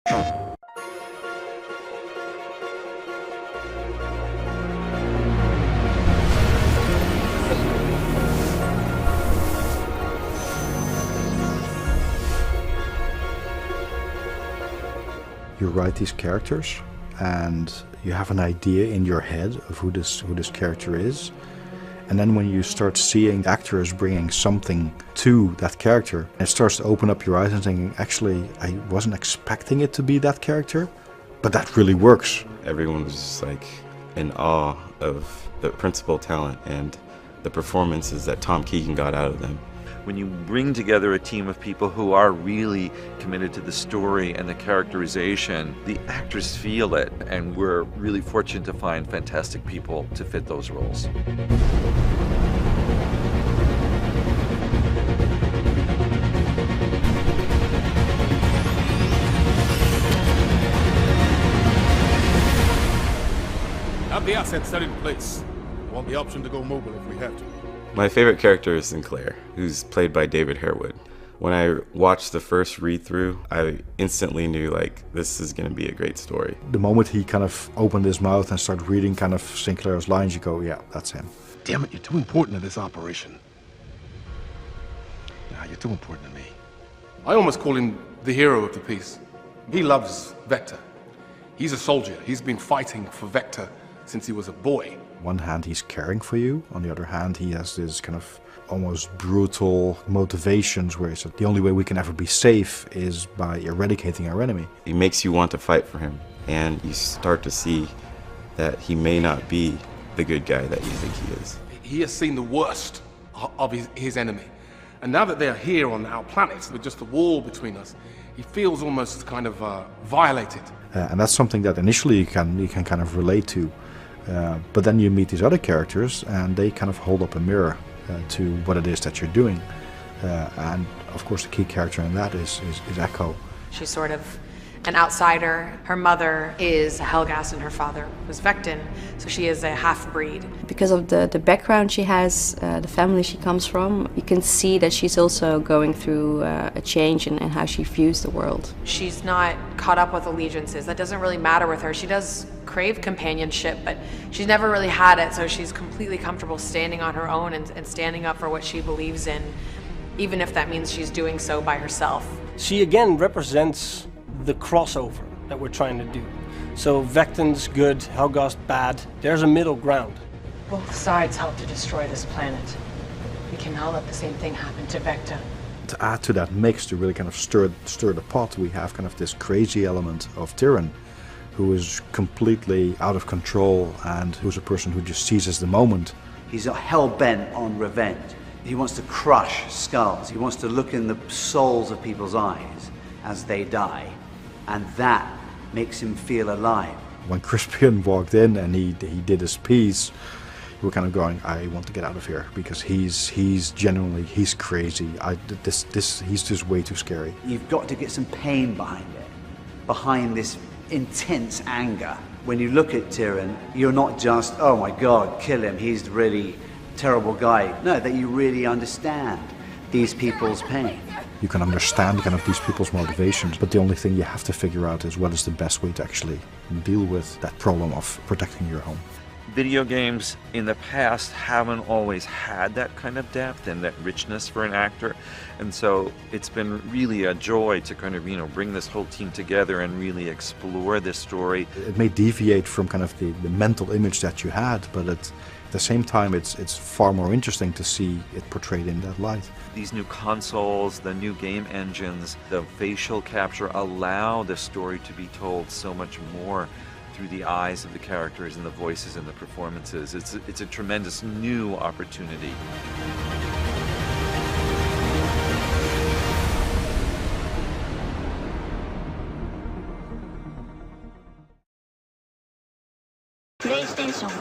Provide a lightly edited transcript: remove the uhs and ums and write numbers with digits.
You write these characters and you have an idea in your head of who this character is. And then when you start seeing actors bringing something to that character, it starts to open up your eyes and thinking, actually, I wasn't expecting it to be that character, but that really works. Everyone was just like in awe of the principal talent and the performances that Tom Keegan got out of them. When you bring together a team of people who are really committed to the story and the characterization, the actors feel it, and we're really fortunate to find fantastic people to fit those roles. Have the assets set in place. We want the option to go mobile if we have to. My favorite character is Sinclair, who's played by David Harewood. When I watched the first read-through, I instantly knew, like, this is going to be a great story. The moment he kind of opened his mouth and started reading kind of Sinclair's lines, you go, yeah, that's him. Damn it, you're too important to this operation. Nah, you're too important to me. I almost call him the hero of the piece. He loves Vector. He's a soldier. He's been fighting for Vector since he was a boy. On one hand, he's caring for you. On the other hand, he has this kind of almost brutal motivations where he said the only way we can ever be safe is by eradicating our enemy. He makes you want to fight for him, and you start to see that he may not be the good guy that you think he is. He has seen the worst of his enemy. And now that they're here on our planet, with just a wall between us, he feels almost kind of violated. And that's something that initially you can kind of relate to. But then you meet these other characters and they kind of hold up a mirror to what it is that you're doing. And of course the key character in that is Echo. She's sort of an outsider. Her mother is Helgas and her father was Vectin, so she is a half-breed. Because of the background she has, the family she comes from, you can see that she's also going through a change in how she views the world. She's not caught up with allegiances. That doesn't really matter with her. She does crave companionship, but she's never really had it, so she's completely comfortable standing on her own and standing up for what she believes in, even if that means she's doing so by herself. She again represents the crossover that we're trying to do. So Vectin's good, Helgas bad. There's a middle ground. Both sides help to destroy this planet. We cannot let the same thing happen to Vector. To add to that mix, to really kind of stir the pot, we have kind of this crazy element of Tyrion, who is completely out of control and who's a person who just seizes the moment. He's hell-bent on revenge. He wants to crush skulls. He wants to look in the souls of people's eyes as they die. And that makes him feel alive. When Crispian walked in and he did his piece, we were kind of going, I want to get out of here, because he's genuinely, he's crazy. He's just way too scary. You've got to get some pain behind it, behind this intense anger. When you look at Tyrion, you're not just, oh my God, kill him, he's a really terrible guy. No, that you really understand these people's pain. You can understand kind of these people's motivations, but the only thing you have to figure out is what is the best way to actually deal with that problem of protecting your home. Video games in the past haven't always had that kind of depth and that richness for an actor, and so it's been really a joy to kind of, bring this whole team together and really explore this story. It may deviate from kind of the mental image that you had, but at the same time it's far more interesting to see it portrayed in that light. These new consoles, the new game engines, the facial capture allow the story to be told so much more through the eyes of the characters and the voices and the performances. It's a tremendous new opportunity. PlayStation